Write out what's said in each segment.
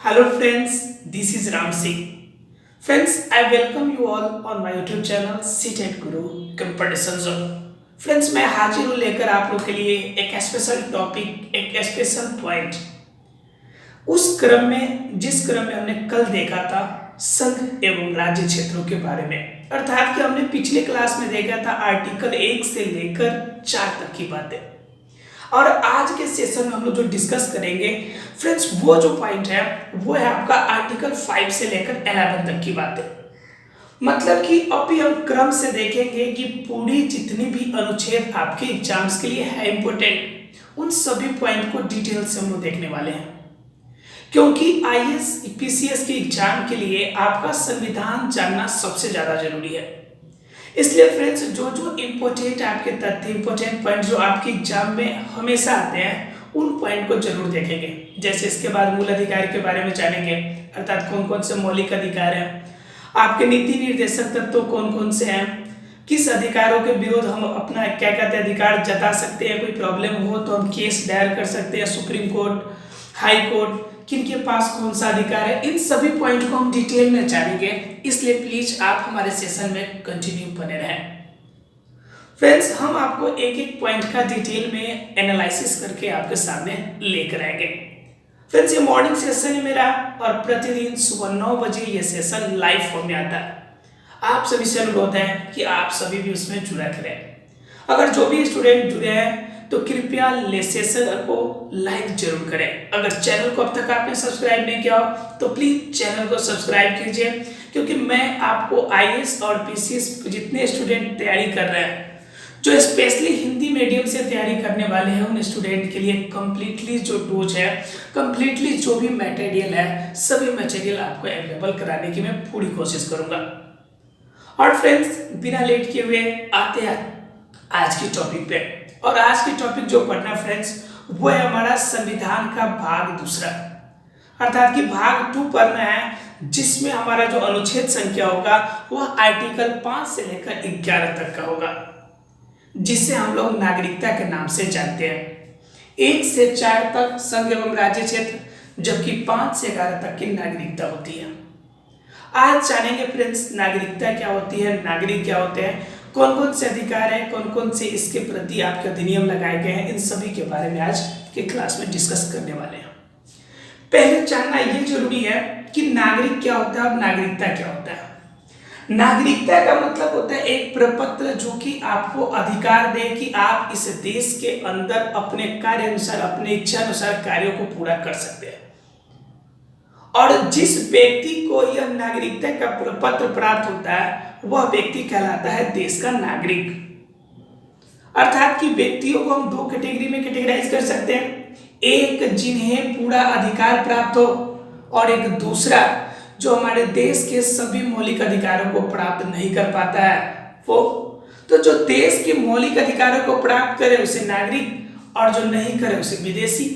Hello friends, this is Ram Singh. Friends, I welcome you all on my YouTube channel CTET Guru Competition Zone. Friends मैं हाजिर हूँ लेकर आप लोग के लिए एक स्पेशल टॉपिक, एक स्पेशल पॉइंट। उस क्रम में जिस क्रम में हमने कल देखा था संघ एवं राज्य क्षेत्रों के बारे में, अर्थात कि हमने पिछले क्लास में देखा था आर्टिकल 1 से लेकर 4 तक की बातें। और आज के सेशन में हम लोग जो डिस्कस करेंगे फ्रेंड्स, वो जो पॉइंट है वो है आपका आर्टिकल 5 से लेकर 11 तक की बातें। मतलब कि अभी हम क्रम से देखेंगे कि पूरी जितनी भी अनुच्छेद आपके एग्जाम्स के लिए है इंपॉर्टेंट, उन सभी पॉइंट को डिटेल से हम लोग देखने वाले हैं। क्योंकि आईएएस पीसीएस के एग्जाम के लिए आपका संविधान जानना सबसे ज्यादा जरूरी है। इसलिए फ्रेंड्स, जो जो इम्पोर्टेंट आपके तथ्य, इम्पोर्टेंट पॉइंट जो आपके एग्जाम में हमेशा आते हैं, उन पॉइंट को जरूर देखेंगे। जैसे इसके बाद मूल अधिकार के बारे में जानेंगे, अर्थात कौन कौन से मौलिक अधिकार हैं, आपके नीति निर्देशक तत्व कौन कौन से हैं, किस अधिकारों के विरोध हम अपना क्या कहते हैं अधिकार जता सकते हैं, कोई प्रॉब्लम हो तो हम केस दायर कर सकते हैं सुप्रीम कोर्ट, हाई कोर्ट, किनके पास कौन सा अधिकार है, इन सभी पॉइंट को हम डिटेल में जानेंगे। इसलिए प्लीज आप हमारे सेशन में कंटिन्यू बने रहें। फ्रेंड्स, हम आपको एक एक पॉइंट का डिटेल में एनालिसिस करके आपके सामने लेकर आएंगे। फ्रेंड्स, ये मॉर्निंग सेशन है मेरा और प्रतिदिन सुबह 9 बजे ये सेशन लाइव फॉर्म में आता है। आप सभी से अनुरोध है कि आप सभी भी उसमें जुड़ा करें। अगर जो भी स्टूडेंट जुड़े हैं तो कृपया सेशन को लाइक जरूर करें। अगर चैनल को अब तक आपने सब्सक्राइब नहीं किया हो तो प्लीज चैनल को सब्सक्राइब कीजिए, क्योंकि मैं आपको आईएएस और पीसीएस जितने स्टूडेंट तैयारी कर रहे हैं, जो स्पेशली हिंदी मीडियम से तैयारी करने वाले हैं, उन स्टूडेंट के लिए कंप्लीटली जो डोज है, कंप्लीटली जो भी मटेरियल है, सभी मटेरियल आपको अवेलेबल कराने की मैं पूरी कोशिश करूंगा। और फ्रेंड्स, बिना लेट किए हुए आते हैं आज की टॉपिक पे। और आज की टॉपिक जो पढ़ना फ्रेंड्स, वो है हमारा संविधान का भाग दूसरा, अर्थात कि भाग 2 पढ़ना है, जिसमें हमारा जो अनुच्छेद संख्या होगा वह आर्टिकल 5 से लेकर 11 तक का होगा, जिसे हम लोग नागरिकता के नाम से जानते हैं। 1 से 4 तक संघ एवं राज्य क्षेत्र, जबकि 5 से 11 तक की नागरिकता होती है। आज जानेंगे फ्रेंड्स, नागरिकता क्या होती है, नागरिक क्या होते हैं, कौन कौन से अधिकार है, कौन कौन से इसके प्रति आपके अधिनियम लगाए गए हैं, इन सभी के बारे में आज के क्लास में डिस्कस करने वाले हैं। पहले जानना ये जरूरी है कि नागरिक क्या होता है और नागरिकता क्या होता है। नागरिकता का मतलब होता है एक प्रपत्र जो कि आपको अधिकार दे कि आप इस देश के अंदर अपने कार्य अनुसार, अपने इच्छा अनुसार कार्यों को पूरा कर सकते हैं। और जिस व्यक्ति को यह नागरिकता का प्रपत्र प्राप्त होता है, वह व्यक्ति कहलाता है देश का नागरिक। अर्थात कि व्यक्तियों को हम 2 कैटेगरी में कैटेगराइज कर सकते हैं, एक जिन्हें पूरा अधिकार प्राप्त हो और एक दूसरा जो हमारे देश के सभी मौलिक अधिकारों को प्राप्त नहीं कर पाता है वो। तो जो देश के मौलिक अधिकारों को प्राप्त करे उसे नागरिक, और जो नहीं करे उसे विदेशी।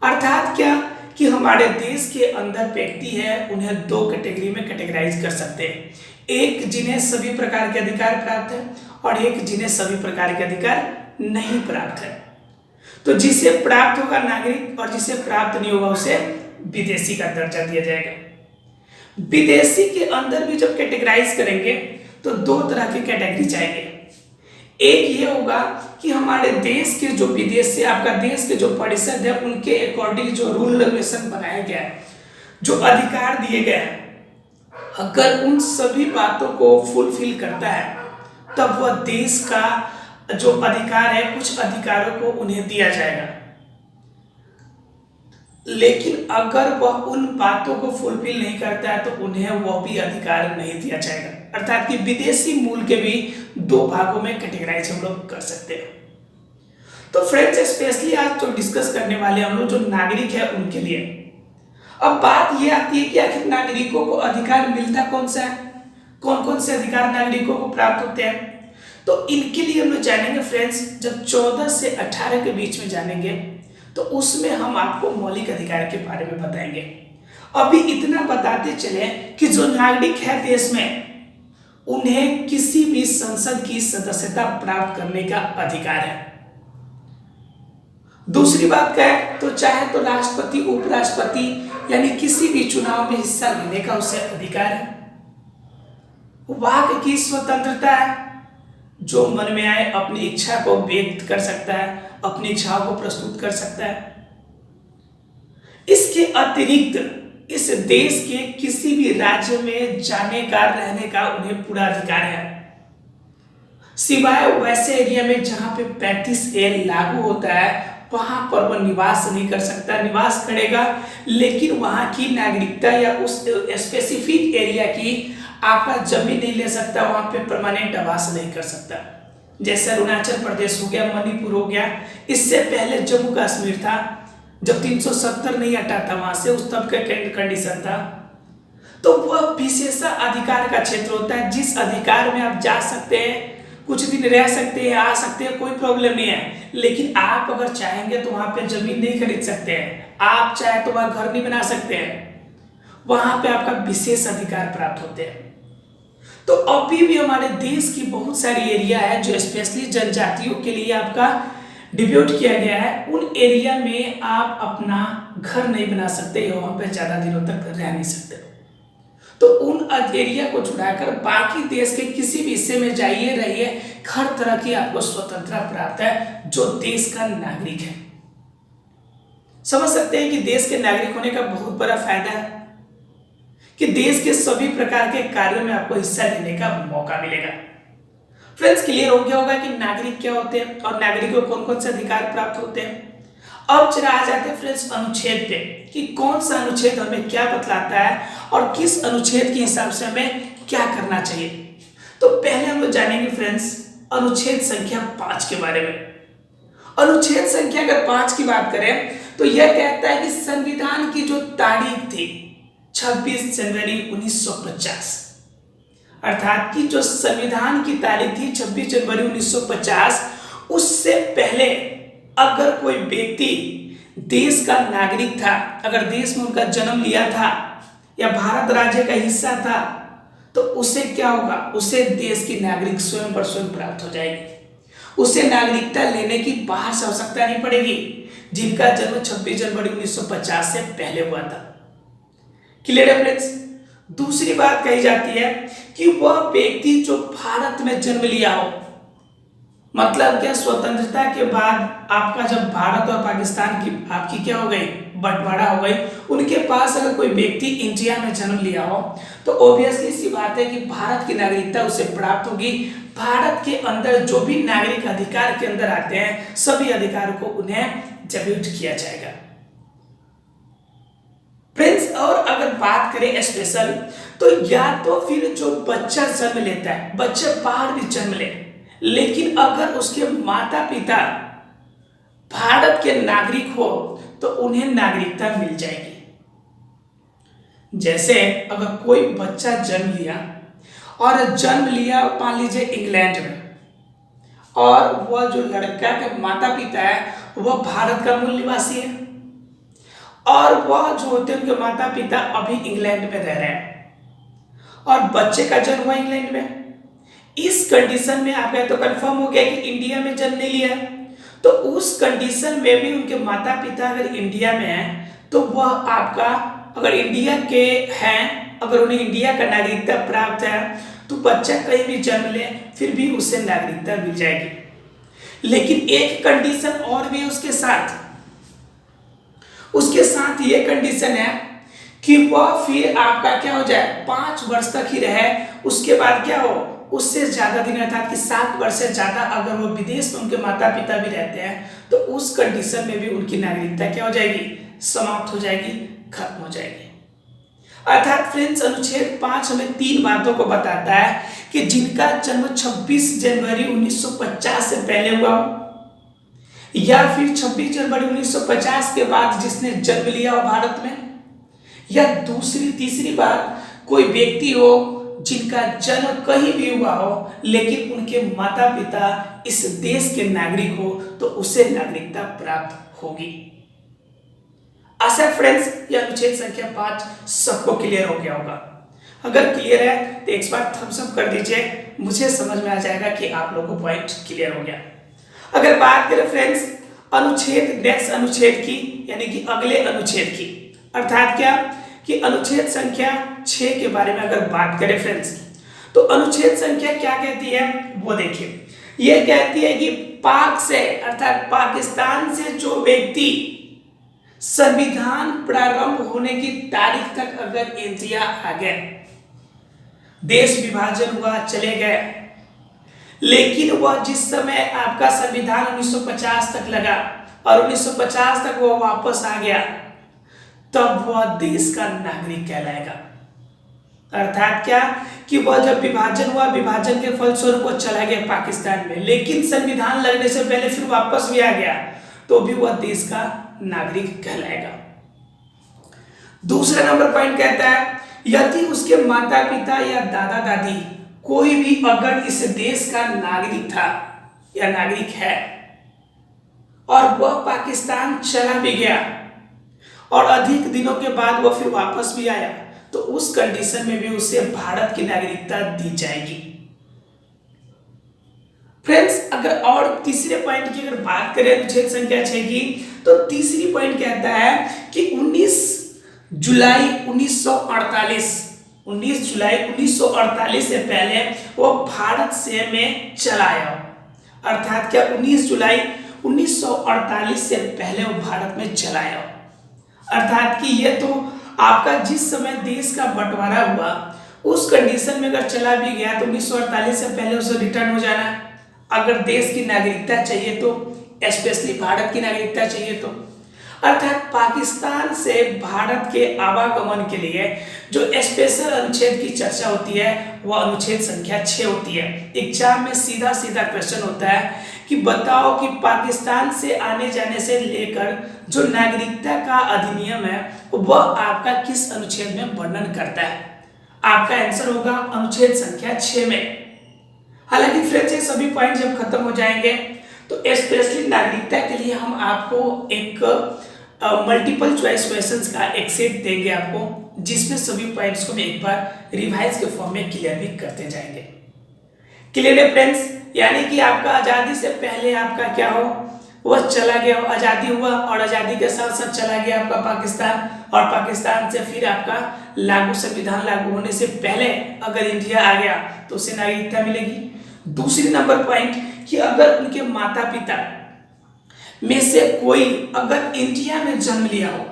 अर्थात क्या कि हमारे देश के अंदर व्यक्ति है, उन्हें 2 कैटेगरी में कैटेगराइज कर सकते हैं, एक जिन्हें सभी प्रकार के अधिकार प्राप्त है और एक जिन्हें सभी प्रकार के अधिकार नहीं प्राप्त है। तो जिसे प्राप्त होगा नागरिक और जिसे प्राप्त नहीं होगा उसे विदेशी का दर्जा दिया जाएगा। विदेशी के अंदर भी जब कैटेगराइज करेंगे तो 2 तरह की कैटेगरी आएंगे। एक ये होगा कि हमारे देश के जो विदेश से आपका देश के जो परिषद है, उनके अकॉर्डिंग जो रूल रेगुलेशन बनाया गया है, जो अधिकार दिए गए हैं, अगर उन सभी बातों को फुलफिल करता है तब वह देश का जो अधिकार है, कुछ अधिकारों को उन्हें दिया जाएगा। लेकिन अगर वह उन बातों को फुलफिल नहीं करता है तो उन्हें वह भी अधिकार नहीं दिया जाएगा। अर्थात कि विदेशी मूल के भी 2 भागों में कैटेगराइज हम लोग कर सकते हैं। तो फ्रेंड्स, स्पेशली आज जो डिस्कस करने वाले हम लोग जो नागरिक है उनके लिए। अब बात ये आती है कि आखिर नागरिकों को अधिकार मिलता कौन सा है, कौन कौन से अधिकार नागरिकों को प्राप्त होते हैं। तो इनके लिए हम लोग जानेंगे फ्रेंड्स, जब 14 से 18 के बीच में जानेंगे तो उसमें हम आपको मौलिक अधिकार के बारे में बताएंगे। अभी इतना बताते चले कि जो नागरिक है देश में, उन्हें किसी भी संसद की सदस्यता प्राप्त करने का अधिकार है। दूसरी बात क्या है, तो चाहे तो राष्ट्रपति उपराष्ट्रपति यानी किसी भी चुनाव में हिस्सा लेने का उसे अधिकार है। वाक की स्वतंत्रता है, जो मन में आए अपनी इच्छा को व्यक्त कर सकता है, अपनी इच्छाओं को प्रस्तुत कर सकता है। इसके अतिरिक्त इस देश के किसी भी राज्य में जाने का रहने का उन्हें पूरा अधिकार है, सिवाय वैसे एरिया में जहां पे 35A लागू होता है, वहां पर वह निवास नहीं कर सकता। निवास करेगा लेकिन वहां की नागरिकता या उस स्पेसिफिक एरिया की आपका जमीन नहीं ले सकता, वहां पे परमानेंट आवास नहीं कर सकता। जैसे अरुणाचल प्रदेश हो गया, मणिपुर हो गया, इससे पहले जम्मू कश्मीर था, जब 370 नहीं हटा था वहां से, उस तब का कंडीशन था। तो वह विशेषाधिकार का क्षेत्र होता है, जिस अधिकार में आप जा सकते हैं, कुछ दिन रह सकते हैं, आ सकते हैं, कोई प्रॉब्लम नहीं है। लेकिन आप अगर चाहेंगे तो वहां पे जमीन नहीं खरीद सकते हैं, आप चाहे तो वहां घर नहीं बना सकते हैं, वहां पे आपका विशेष अधिकार प्राप्त होते हैं। तो अभी भी हमारे देश की बहुत सारी एरिया है जो स्पेशली जनजातियों के लिए आपका डिब्यूट किया गया है। उन एरिया में आप अपना घर नहीं बना सकते या वहां पे ज्यादा दिनों तक रह नहीं सकते। तो उन एरिया को छुड़ाकर बाकी देश के किसी भी हिस्से में जाइए, रहिए, हर तरह की आपको स्वतंत्रता प्राप्त है जो देश का नागरिक है। समझ सकते हैं कि देश के नागरिक होने का बहुत बड़ा फायदा है कि देश के सभी प्रकार के कार्यों में आपको हिस्सा लेने का मौका मिलेगा। फ्रेंड्स, क्लियर हो गया होगा कि नागरिक क्या होते हैं और नागरिकों को कौन कौन से अधिकार प्राप्त होते हैं। अब चला आ जाते हैं फ्रेंड्स अनुच्छेद पे कि कौन सा अनुच्छेद हमें क्या बतलाता है और किस अनुच्छेद के हिसाब से हमें क्या करना चाहिए। तो पहले हम लोग जानेंगे फ्रेंड्स अनुच्छेद संख्या 5 के बारे में। अनुच्छेद संख्या अगर 5 की बात करें तो यह कहता है कि संविधान की जो तारीख थी 26 जनवरी 1950, अर्थात कि जो संविधान की तारीख थी 26 जनवरी 1950, उससे पहले अगर कोई व्यक्ति देश का नागरिक था, अगर देश में उनका जन्म लिया था या भारत राज्य का हिस्सा था, तो उसे क्या होगा, उसे देश की नागरिक स्वयं पर स्वयं प्राप्त हो जाएगी। उसे नागरिकता लेने की बाहर से आवश्यकता नहीं पड़ेगी जिनका जन्म 26 जनवरी 1950 से पहले हुआ था। क्लियर है फ्रेंड्स। दूसरी बात कही जाती है कि वह व्यक्ति जो भारत में जन्म लिया हो, मतलब क्या, स्वतंत्रता के बाद आपका जब भारत और पाकिस्तान की आपकी क्या हो गई, बंटवारा हो गई, उनके पास अगर कोई व्यक्ति इंडिया में जन्म लिया हो तो ऑब्वियसली सी बात है कि भारत की नागरिकता उसे प्राप्त होगी। भारत के अंदर जो भी नागरिक अधिकार के अंदर आते हैं, सभी अधिकारों को उन्हें डिस्ट्रीब्यूट किया जाएगा। फ्रेंड्स, और अगर बात करें स्पेशल, तो या तो फिर जो बच्चा जन्म लेता है, बच्चा बाहर भी जन्म ले, लेकिन अगर उसके माता पिता भारत के नागरिक हो तो उन्हें नागरिकता मिल जाएगी। जैसे अगर कोई बच्चा जन्म लिया मान लीजिए इंग्लैंड में, और वह जो लड़का के माता पिता है वह भारत का मूल निवासी है, और वह जो होते हैं उनके माता पिता अभी इंग्लैंड में रह रहे हैं, और बच्चे का जन्म हुआ इंग्लैंड में। इस कंडीशन में आपका तो कंफर्म हो गया कि इंडिया में जन्म नहीं लिया, तो उस कंडीशन में भी उनके माता पिता अगर इंडिया में हैं तो वह आपका, अगर इंडिया के हैं, अगर उन्हें इंडिया का नागरिकता प्राप्त है, तो बच्चा कहीं भी जन्म ले फिर भी उसे नागरिकता मिल जाएगी। लेकिन एक कंडीशन और भी उसके साथ ये कंडीशन है कि वह फिर आपका क्या हो जाए, 5 वर्ष तक ही रहे, उसके बाद क्या हो, उससे ज्यादा दिन, अर्थात कि 7 वर्ष से ज्यादा अगर वो विदेश में उनके माता पिता भी रहते हैं तो उस कंडीशन में भी उनकी नागरिकता क्या हो जाएगी, समाप्त हो जाएगी, खत्म हो जाएगी। अर्थात फ्रेंड्स, अनुच्छेद 5 हमें 3 बातों को बताता है कि जिनका जन्म 26 जनवरी 1950 से पहले हुआ हो, या फिर 26 जनवरी 1950 के बाद जिसने जन्म लिया हो भारत में, या तीसरी बात, कोई व्यक्ति हो जिनका जन्म कहीं भी हुआ हो लेकिन उनके माता पिता इस देश के नागरिक हो, तो उसे नागरिकता प्राप्त होगी। आशा फ्रेंड्स यह अनुच्छेद संख्या 5 सबको क्लियर हो गया होगा। अगर क्लियर है तो एक बार थम्स अप कर दीजिए, मुझे समझ में आ जाएगा कि आप लोगों को पॉइंट क्लियर हो गया। अगर बात करें फ्रेंड्स अनुच्छेद नेक्स्ट अनुच्छेद की यानी कि अगले अनुच्छेद की, अर्थात क्या कि अनुच्छेद संख्या 6 के बारे में अगर बात करें फ्रेंड्स, तो अनुच्छेद संख्या क्या कहती है वो देखिए। ये कहती है कि पाक से अर्थात पाकिस्तान से जो व्यक्ति संविधान प्रारंभ होने की तारीख तक अगर इंडिया आ गए, देश विभाजन हुआ, चले गए, लेकिन वह जिस समय आपका संविधान 1950 तक लगा और 1950 तक वह वापस आ गया, तब वह देश का नागरिक कहलाएगा। अर्थात क्या कि वह जब विभाजन हुआ, विभाजन के फलस्वरूप वो चला गया पाकिस्तान में, लेकिन संविधान लगने से पहले फिर वापस भी आ गया, तो भी वह देश का नागरिक कहलाएगा। दूसरा नंबर पॉइंट कहता है यदि उसके माता पिता या दादा दादी कोई भी अगर इस देश का नागरिक था या नागरिक है और वह पाकिस्तान चला भी गया और अधिक दिनों के बाद वह फिर वापस भी आया, तो उस कंडीशन में भी उसे भारत की नागरिकता दी जाएगी। फ्रेंड्स, अगर और तीसरे पॉइंट की अगर बात करें अनुच्छेद संख्या 6 की, तो तीसरी पॉइंट कहता है कि 19 जुलाई 1948 से पहले वो भारत से में चला आया। अर्थात क्या 19 जुलाई 1948 से पहले वो भारत में चला आया। अर्थात कि ये तो आपका जिस समय देश का बंटवारा हुआ उस कंडीशन में अगर चला भी गया तो 1948 से पहले उसे रिटर्न हो जाना। अगर देश की नागरिकता चाहिए तो, स्पेशली भारत की नागरिकता चाहिए तो, अर्थात पाकिस्तान से भारत के आवागमन के लिए जो स्पेशल अनुच्छेद की चर्चा होती है वह अनुच्छेद संख्या 6 होती है। एग्जाम में सीधा सीधा क्वेश्चन होता है कि बताओ कि पाकिस्तान से आने जाने से लेकर जो नागरिकता का अधिनियम है वह आपका किस अनुच्छेद में वर्णन करता है। आपका आंसर होगा अनुच्छेद संख्या 6 में। हालांकि फ्रेंड्स ये सभी पॉइंट जब खत्म हो जाएंगे तो स्पेशली नागरिकता के लिए हम आपको एक मल्टीपल चॉइस क्वेश्चंस का एक सेट देंगे आपको, जिसमें सभी पॉइंट्स को हम एक बार रिवाइज के फॉर्म में क्लियर भी करते जाएंगे। क्लियर है फ्रेंड्स, यानी कि आपका आज़ादी से पहले आपका क्या हो वह चला गया, आज़ादी हुआ और आज़ादी के साथ साथ चला गया आपका पाकिस्तान, और पाकिस्तान से फिर आपका संविधान लागू होने से पहले अगर इंडिया आ गया तो उसे नागरिकता मिलेगी। दूसरी नंबर पॉइंट कि अगर उनके माता पिता में से कोई अगर इंडिया में जन्म लिया हो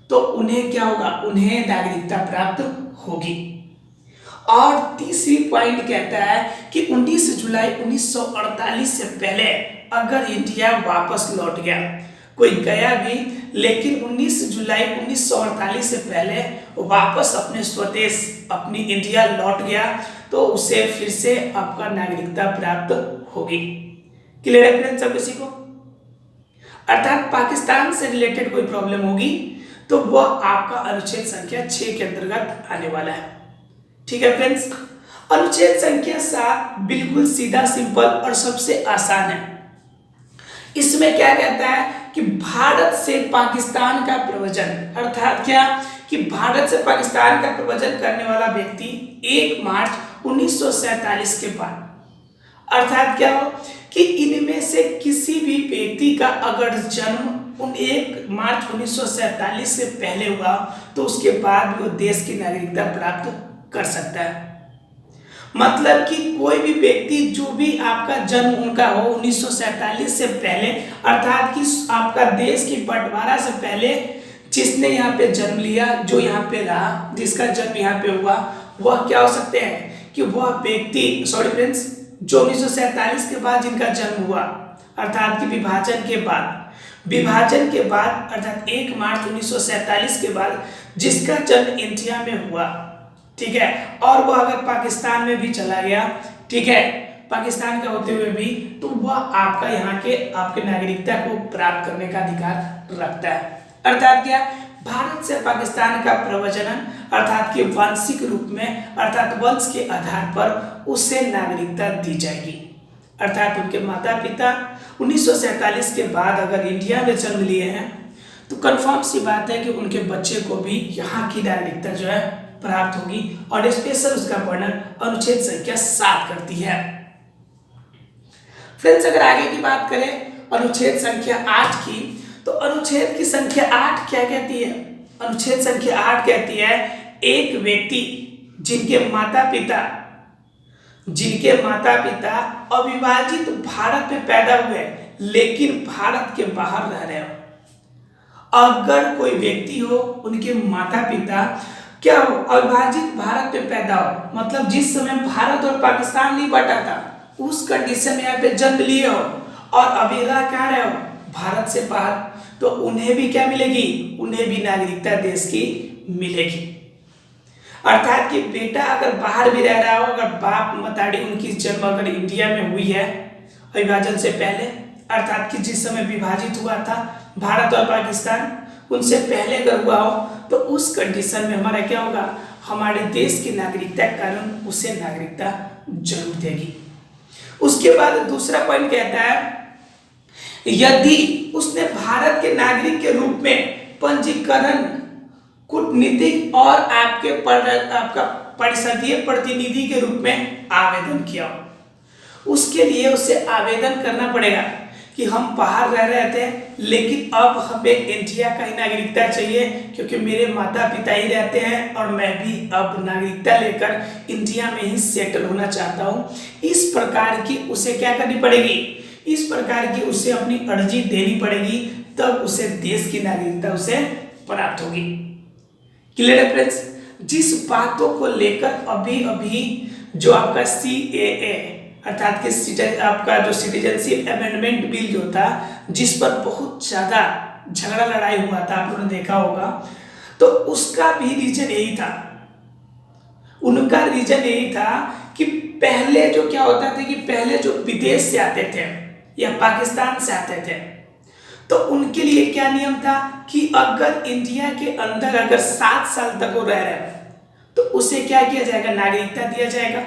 तो उन्हें क्या होगा, उन्हें नागरिकता प्राप्त होगी। और तीसरी पॉइंट कहता है कि 19 जुलाई 1948 से पहले अगर इंडिया वापस लौट गया, कोई गया भी लेकिन 19 जुलाई 1948 से पहले वापस अपने स्वदेश अपनी इंडिया लौट गया तो उसे फिर से आपका नागरिकता प्राप्त होगी। क्लियर है फ्रेंड्स सब किसी को? अर्थात पाकिस्तान से रिलेटेड कोई प्रॉब्लम होगी तो वह आपका अनुच्छेद संख्या 6 के अंतर्गत आने वाला है। ठीक है फ्रेंड्स, अनुच्छेद संख्या 7 बिल्कुल सीधा, सिंपल और सबसे आसान है। इसमें क्या कहता है कि भारत से पाकिस्तान का प्रवचन, अर्थात क्या कि भारत से पाकिस्तान का प्रवचन करने वाला व्यक्ति 1 मार्च 1947 के बाद, अर्थात क्या हो कि इनमें से किसी भी व्यक्ति का अगर जन्म 1 मार्च 1947 से पहले हुआ तो उसके बाद भी वो देश की नागरिकता प्राप्त कर सकता है। मतलब कि कोई भी व्यक्ति जो भी आपका जन्म उनका हो 1947 से पहले, अर्थात कि आपका देश की बंटवारा से पहले जिसने यहाँ पे जन्म लिया, जो यहाँ पे रहा, जिसका जन्म यहाँ पे हुआ, वह क्या हो सकते हैं कि वह व्यक्ति जो 1947 के बाद जिनका जन्म हुआ, अर्थात कि विभाजन के बाद अर्थात 1 मार्च 1947 के बाद जिसका जन्म इंडिया में हुआ, ठीक है, और वह अगर पाकिस्तान में भी चला गया, ठीक है, पाकिस्तान का होते हुए भी, तो वह आपका यहाँ के आपके नागरिकता को प्राप्त करने का अधिकार रखता है। अर्थात क्या, भारत से पाकिस्तान का प्रवचन अर्थात कि वांशिक रूप में अर्थात वंश के आधार पर उसे नागरिकता दी जाएगी। अर्थात उनके माता पिता 1947 के बाद अगर इंडिया में जन्म लिए हैं तो कंफर्म सी बात है कि उनके बच्चे को भी यहाँ की नागरिकता जो है प्राप्त होगी, और स्पेशल उसका वर्णन अनुच्छेद संख्या 7 करती है। फ्रेंड्स, अगर आगे की बात करें अनुच्छेद संख्या 8 की, तो अनुच्छेद की संख्या 8 क्या कहती है? अनुच्छेद संख्या 8 कहती है एक व्यक्ति जिनके माता पिता अविभाजित भारत में पैदा हुए लेकिन भारत के बाहर रह रहे हो। अगर कोई व्यक्ति हो, उनके माता पिता क्या हो, अविभाजित भारत में पैदा हो, मतलब जिस समय भारत और पाकिस्तान नहीं बटा था उस कंडीशन में यहाँ पे जन्म लिए हो और अभी रह कहाँ रहे हो, भारत से बाहर, तो उन्हें भी क्या मिलेगी? उन्हें भी नागरिकता देश की मिलेगी। अर्थात कि बेटा अगर बाहर भी रह रहा हो, अगर बाप मताड़ी उनकी जन्म अगर इंडिया में हुई है विभाजन से पहले, अर्थात कि जिस समय विभाजित हुआ था भारत और पाकिस्तान, उनसे पहले अगर हुआ हो, तो उस कंडीशन में हमारा क्या होगा? हमारे देश की नागरिकता के कारण उसे नागरिकता जरूर देगी। उसके बाद दूसरा पॉइंट कहता है यदि उसने भारत के नागरिक के रूप में पंजीकरण, कूटनीतिक और आपका परिषदीय प्रतिनिधि के रूप में आवेदन किया, उसके लिए उसे आवेदन करना पड़ेगा कि हम बाहर रह रहे थे लेकिन अब हमें इंडिया का ही नागरिकता चाहिए क्योंकि मेरे माता पिता ही रहते हैं और मैं भी अब नागरिकता लेकर इंडिया में ही सेटल होना चाहता हूँ। इस प्रकार की उसे क्या करनी पड़ेगी? इस प्रकार की उसे अपनी अर्जी देनी पड़ेगी, तब उसे देश की नागरिकता उसे प्राप्त होगी। क्लियर है फ्रेंड्स? जिस बातों को लेकर अभी अभी जो आपका CAA अर्थात कि आपका जो सिटीजनशिप अमेंडमेंट बिल जो था, जिस पर बहुत ज्यादा झगड़ा लड़ाई हुआ था, आप लोगों ने देखा होगा, तो उसका भी रीजन यही था। उनका रीजन यही था कि पहले जो क्या होता था कि पहले जो विदेश से आते थे या पाकिस्तान से आते थे, तो उनके लिए क्या नियम था कि अगर इंडिया के अंदर अगर 7 साल तक वो रह रहे तो उसे क्या किया जाएगा? नागरिकता दिया जाएगा।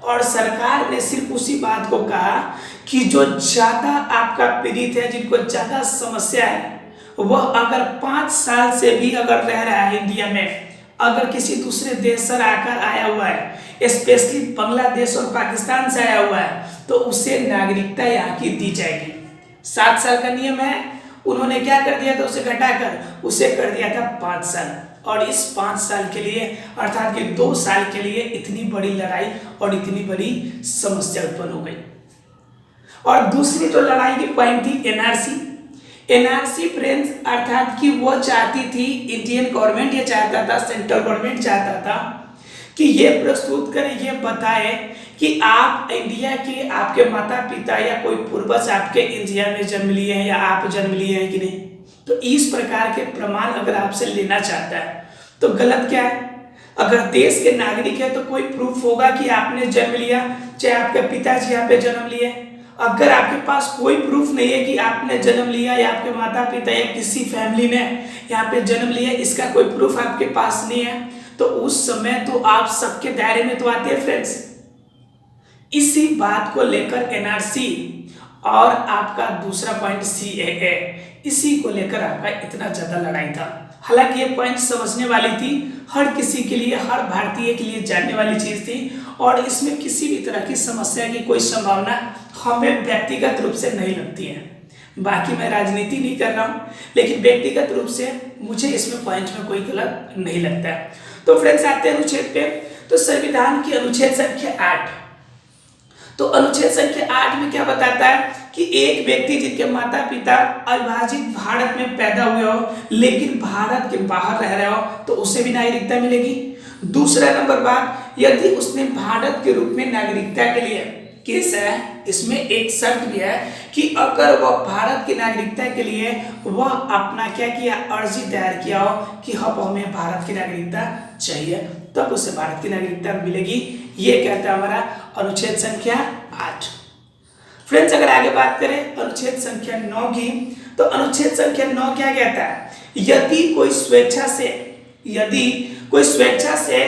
और सरकार ने सिर्फ उसी बात को कहा कि जो ज्यादा आपका पीड़ित है, जिनको ज्यादा समस्या है, वह अगर 5 साल से भी अगर रह रहा है इंडिया में, अगर किसी दूसरे देश से आकर आया हुआ है, स्पेशली बांग्लादेश और पाकिस्तान से आया हुआ है, तो उसे नागरिकता यहाँ की दी जाएगी। 7 साल का नियम है, उन्होंने क्या कर दिया था? उसे घटाकर उसे कर दिया था 5 साल। और इस 5 साल के लिए अर्थात कि 2 साल के लिए इतनी बड़ी लड़ाई और इतनी बड़ी समस्या उत्पन्न हो गई। और दूसरी जो लड़ाई की पॉइंट थी एनआरसी फ्रेंड्स, अर्थात कि वो चाहती थी, इंडियन गवर्नमेंट ये चाहता था, सेंट्रल गवर्नमेंट चाहता था कि ये प्रस्तुत करे, ये बताए कि आप इंडिया के आपके माता पिता या कोई पूर्वज आपके इंडिया में जन्म लिए हैं या आप जन्म लिए हैं कि नहीं। तो इस प्रकार के प्रमाण अगर आपसे लेना चाहता है तो गलत क्या है? अगर देश के नागरिक है तो कोई प्रूफ होगा कि आपने जन्म लिया, चाहे आपके पिताजी यहाँ पे जन्म लिए। अगर आपके पास कोई प्रूफ नहीं है कि आपने जन्म लिया या आपके माता पिता या किसी फैमिली ने यहाँ पे जन्म लिया, इसका कोई प्रूफ आपके पास नहीं है, तो उस समय तो आप सबके दायरे में तो आते हैं फ्रेंड्स। इसी बात को लेकर एनआरसी और आपका दूसरा पॉइंट CAA, इसी को लेकर आपका इतना ज्यादा लड़ाई था। हालांकि ये पॉइंट समझने वाली थी, हर किसी के लिए, हर भारतीय के लिए जानने वाली चीज थी और इसमें किसी भी तरह की समस्या की कोई संभावना हमें व्यक्तिगत रूप से नहीं लगती है। बाकी मैं राजनीति नहीं कर रहा हूँ, लेकिन व्यक्तिगत रूप से मुझे इसमें पॉइंट में कोई गलत नहीं लगता है। तो फ्रेंड्स आते हैं अनुच्छेद पे। तो संविधान की अनुच्छेद संख्या 8, तो अनुच्छेद संख्या 8 में क्या बताता है कि एक व्यक्ति जिनके माता पिता अविभाजित भारत में पैदा हुए हो लेकिन भारत के बाहर रह रहे हो तो उसे भी नागरिकता मिलेगी। दूसरा नंबर बात, यदि उसने भारत के रूप में नागरिकता के लिए केस है, इसमें एक शर्त भी है कि अगर वह भारत की नागरिकता के लिए वह अपना क्या किया, अर्जी दायर किया हो कि अब हमें भारत की नागरिकता चाहिए, तब उसे भारत की नागरिकता मिलेगी। ये कहता है हमारा अनुच्छेद संख्या 8। फ्रेंड्स अगर आगे बात करें अनुच्छेद संख्या 9 की, तो अनुच्छेद संख्या 9 क्या कहता है? यदि कोई स्वेच्छा से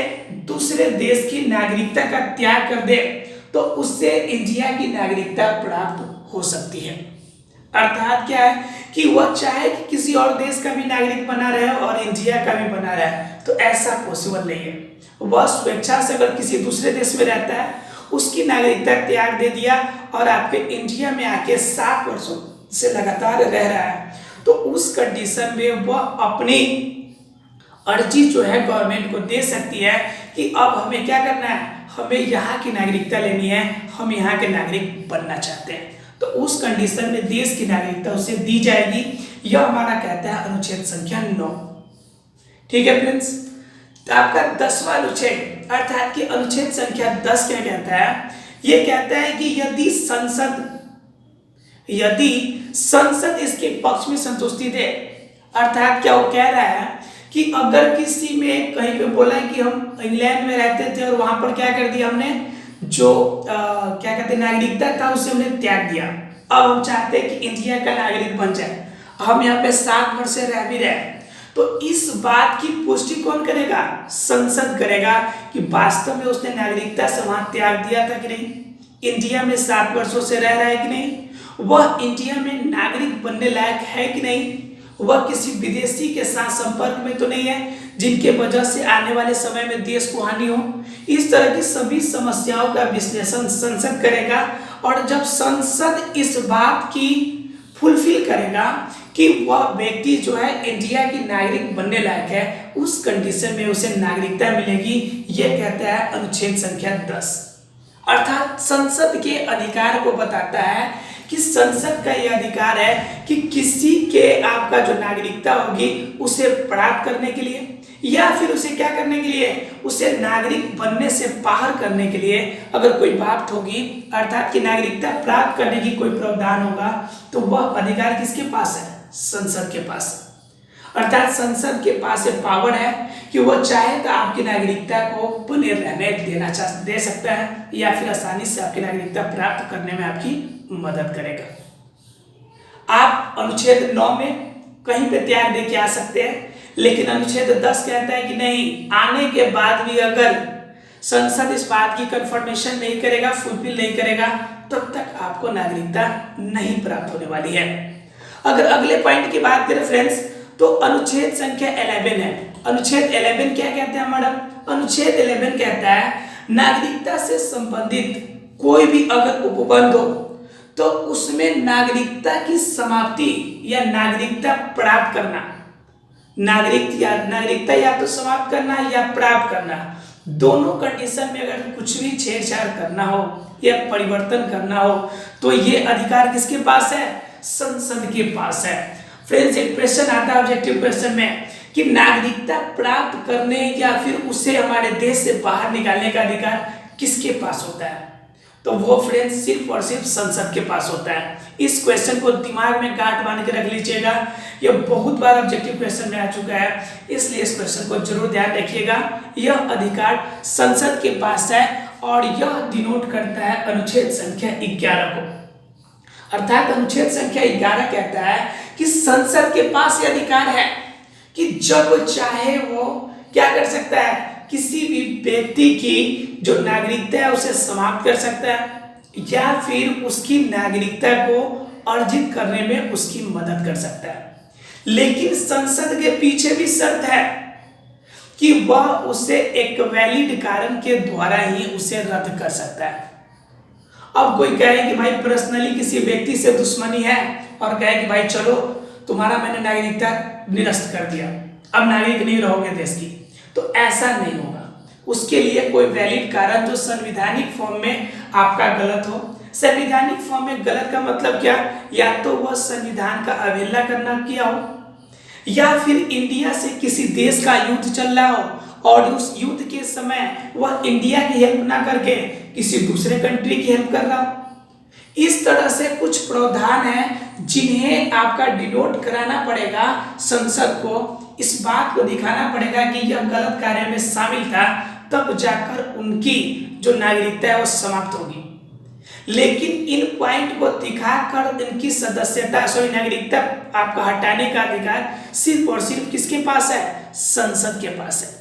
दूसरे देश की नागरिकता का त्याग कर दे तो उससे इंडिया की नागरिकता प्राप्त हो सकती है। अर्थात क्या है कि वह चाहे कि किसी और देश का भी नागरिक बना रहे और इंडिया का भी बना रहे, तो ऐसा पॉसिबल नहीं है। वह स्वेच्छा से अगर किसी दूसरे देश में रहता है, उसकी नागरिकता त्याग दे दिया और आपके इंडिया में आके 7 वर्षों से लगातार रह रहा है, तो उस कंडीशन में वह अपनी अर्जी जो है गवर्नमेंट को दे सकती है कि अब हमें क्या करना है, हमें यहाँ की नागरिकता लेनी है, हम यहाँ के नागरिक बनना चाहते हैं। तो उस कंडीशन में देश की नागरिकता उसे दी जाएगी। यह हमारा कहता है अनुच्छेद संख्या 9। ठीक है फ्रेंड्स, तो आपका 10वां अनुच्छेद अर्थात कि अनुच्छेद संख्या 10 क्या कहता है, ये कहता है कि यदि संसद इसके पक्ष में संतुष्टि दे, अर्थात क्या वो कह रहा है कि अगर किसी में कहीं पे बोला है कि हम इंग्लैंड में रहते थे और वहां पर क्या कर दिया हमने, जो क्या कहते हैं नागरिकता था उसे हमने त्याग दिया, अब हम चाहते हैं कि इंडिया का नागरिक बन जाए, हम यहाँ पे 7 वर्ष से रह भी रहे, तो इस बात की पुष्टि कौन करेगा, संसद करेगा कि वास्तव में उसने नागरिकता से वहां त्याग दिया था कि नहीं, इंडिया में 7 वर्षों से रह रहा है कि नहीं, वह इंडिया में नागरिक बनने लायक है कि नहीं, वह किसी विदेशी के साथ संपर्क में तो नहीं है जिनके वजह से आने वाले समय में देश को हानि हो। इस तरह की सभी समस्याओं का विश्लेषण संसद करेगा, और जब संसद इस बात की फुलफिल करेगा कि वह व्यक्ति जो है इंडिया की नागरिक बनने लायक है, उस कंडीशन में उसे नागरिकता मिलेगी। यह कहता है अनुच्छेद संख्या 10, अर्थात संसद के अधिकार को बताता है कि संसद का यह अधिकार है कि किसी के आपका जो नागरिकता होगी उसे प्राप्त करने के लिए या फिर उसे क्या करने के लिए, उसे नागरिक बनने से बाहर करने के लिए अगर कोई बात होगी, अर्थात कि नागरिकता प्राप्त करने की कोई प्रावधान होगा, तो वह अधिकार किसके पास है, संसद के पास है। अर्थात संसद के पास ये पावर है कि वह चाहे तो आपकी नागरिकता को बने रहने दे सकता है या फिर आसानी से आपकी नागरिकता प्राप्त करने में आपकी मदद करेगा। आप अनुच्छेद 9 में कहीं पे त्याग दे के आ सकते हैं, लेकिन अनुच्छेद 10 कहता है कि नहीं, आने के बाद भी अगर संसद इस बात की कंफर्मेशन नहीं करेगा, फुलफिल नहीं करेगा, तब तक आपको नागरिकता नहीं प्राप्त होने वाली है। अगर अगले पॉइंट की बात करें फ्रेंड्स, तो अनुच्छेद संख्या 11 है। अनुच्छेद 11 क्या कहते हैं मैडम, अनुच्छेद 11 कहता है नागरिकता से संबंधित कोई भी अगर उपबंध हो तो उसमें नागरिकता की समाप्ति या नागरिकता प्राप्त करना, नागरिकता या तो समाप्त करना या प्राप्त करना, दोनों कंडीशन में अगर कुछ भी छेड़छाड़ करना हो या परिवर्तन करना हो तो ये अधिकार किसके पास है, संसद के पास है। फ्रेंड्स, एक क्वेश्चन आता है ऑब्जेक्टिव क्वेश्चन में कि नागरिकता प्राप्त करने या फिर उसे हमारे देश से बाहर निकालने का अधिकार किसके पास होता है, तो वो फ्रेंड्स सिर्फ और सिर्फ संसद के पास होता है। इस क्वेश्चन को दिमाग में गांठ बांध के रख लीजिएगा, यह बहुत बार ऑब्जेक्टिव क्वेश्चन में आ चुका है, इसलिए इस क्वेश्चन को जरूर ध्यान रखिएगा। यह अधिकार संसद के पास है और यह डिनोट करता है अनुच्छेद संख्या 11 को। अर्थात अनुच्छेद संख्या 11 कहता है कि संसद के पास यह अधिकार है कि जब चाहे वो क्या कर सकता है, किसी भी व्यक्ति की जो नागरिकता है उसे समाप्त कर सकता है या फिर उसकी नागरिकता को अर्जित करने में उसकी मदद कर सकता है। लेकिन संसद के पीछे भी शर्त है कि वह उसे एक वैलिड कारण के द्वारा ही उसे रद्द कर सकता है। अब कोई कहे कि भाई पर्सनली किसी व्यक्ति से दुश्मनी है और कहे कि भाई चलो तुम्हारा मैंने नागरिकता निरस्त कर दिया, अब नागरिक नहीं रहोगे देश की, तो ऐसा नहीं होगा। उसके लिए कोई वैलिड कारण जो संवैधानिक फॉर्म में आपका गलत हो। संवैधानिक फॉर्म में गलत का मतलब क्या, या तो वह संविधान का अवहेलना करना किया हो या फिर इंडिया से किसी देश का युद्ध चल रहा हो और उस युद्ध के समय वह इंडिया की हेल्प ना करके किसी दूसरे कंट्री की हेल्प कर रहा हो। इस तरह से कुछ प्रावधान है जिन्हें आपका डिनोट कराना पड़ेगा संसद को, इस बात को दिखाना पड़ेगा कि यह गलत कार्य में शामिल था, तब जाकर उनकी जो नागरिकता है वो समाप्त होगी। लेकिन इन पॉइंट को दिखाकर इनकी नागरिकता आपका हटाने का अधिकार सिर्फ और सिर्फ किसके पास है, संसद के पास है।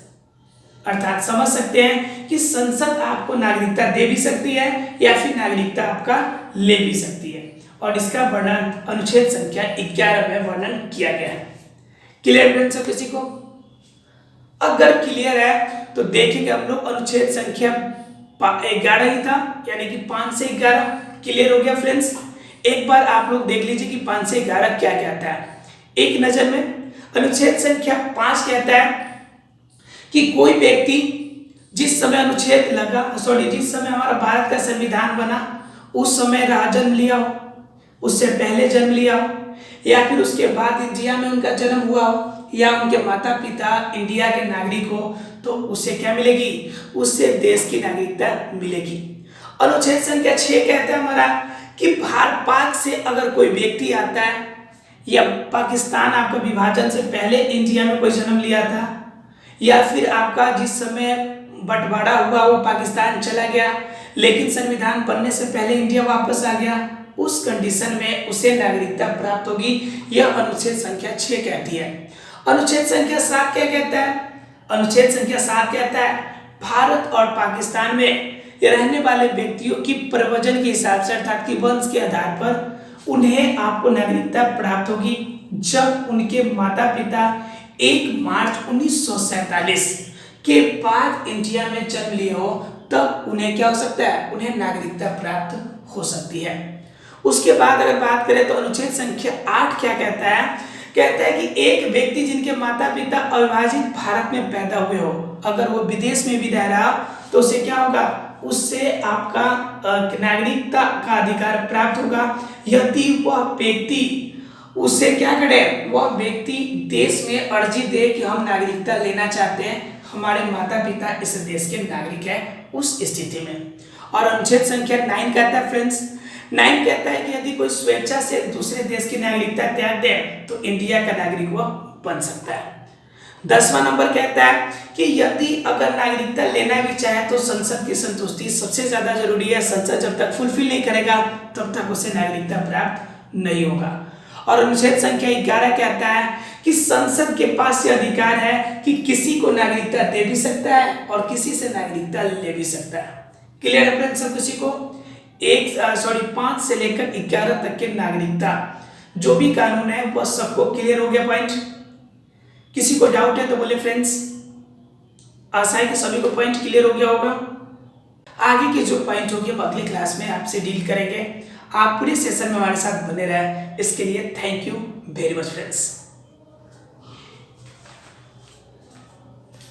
अर्थात समझ सकते हैं कि संसद आपको नागरिकता दे भी सकती है या फिर नागरिकता आपका ले भी सकती है, और इसका वर्णन अनुच्छेद संख्या 11 में वर्णन किया गया है। क्लियर फ्रेंड्स किसी को? अगर क्लियर है तो देखेंगे हम लोग अनुच्छेद संख्या 11 ही था, यानी कि 5 से 11 क्लियर हो गया फ्रेंड्स। एक बार आप लोग देख लीजिए कि 5 से 11 क्या कहता है। एक नजर में अनुच्छेद संख्या 5 कहता है कि कोई व्यक्ति जिस समय जिस समय हमारा भारत का संविधान बना उस समय रहा जन्म लिया हो, उससे पहले जन्म लिया हो, या फिर उसके बाद इंडिया में उनका जन्म हुआ हो, या उनके माता पिता इंडिया के नागरिक हो, तो उससे क्या मिलेगी? उससे देश की नागरिकता मिलेगी। अनुच्छेद संख्या 6 कहता है हमारा कि पाक से अगर कोई व्यक्ति आता है, या पाकिस्तान आपका विभाजन से पहले इंडिया में कोई जन्म लिया था, या फिर आपका जिस समय बंटवारा हुआ वो पाकिस्तान चला गया लेकिन संविधान बनने से पहले इंडिया वापस आ गया, उस कंडीशन में उसे नागरिकता प्राप्त होगी। यह अनुच्छेद संख्या 6 कहती है। अनुच्छेद संख्या 7 क्या कहता है? अनुच्छेद संख्या 7 कहता है भारत और पाकिस्तान में रहने वाले व्यक्तियों की प्रवचन के हिसाब से अर्थात कि वंश के आधार पर उन्हें आपको नागरिकता प्राप्त होगी जब उनके माता पिता 1 मार्च 1947 के बाद इंडिया में जन्म लिए हो, तब उन्हें क्या हो सकता है? उन्हें नागरिकता प्राप्त हो सकती है। उसके बाद अगर बात करें तो अनुच्छेद संख्या 8 क्या कहता है? कहता है कि एक व्यक्ति जिनके माता पिता अविभाजित भारत में पैदा हुए हो, अगर वो विदेश में भी रह रहा तो उसे क्या होगा? उससे आपका नागरिकता का अधिकार प्राप्त होगा यदि वह व्यक्ति उससे क्या करे? वह व्यक्ति देश में अर्जी दे कि हम नागरिकता लेना चाहते हैं, हमारे माता पिता इस देश के नागरिक हैं, उस स्थिति में। और अनुच्छेद संख्या 9 कहता है फ्रेंड्स, 9 कहता है कि यदि कोई स्वेच्छा से दूसरे देश की नागरिकता त्याग दे तो इंडिया का नागरिक वह बन सकता है। 10वां नंबर कहता है कि यदि अगर नागरिकता लेना भी चाहे तो संसद की संतुष्टि सबसे ज्यादा जरूरी है। संसद जब तक फुलफिल नहीं करेगा तब तक उसे नागरिकता प्राप्त नहीं होगा। और अनुच्छेद संख्या 11 कहता है कि संसद के पास यह अधिकार है कि किसी को नागरिकता दे भी सकता है और किसी से नागरिकता ले भी सकता है। क्लियर है फ्रेंड्स? सब किसी को 5 से लेकर 11 तक के नागरिकता जो भी कानून है वह सबको क्लियर हो गया पॉइंट? किसी को डाउट है तो बोले फ्रेंड्स। आशा है कि सभी को पॉइंट क्लियर हो गया होगा। आगे के जो पॉइंट होगी हम अगली क्लास में आपसे डील करेंगे। आप पूरे सेशन में हमारे साथ बने रहे, इसके लिए thank you very much friends.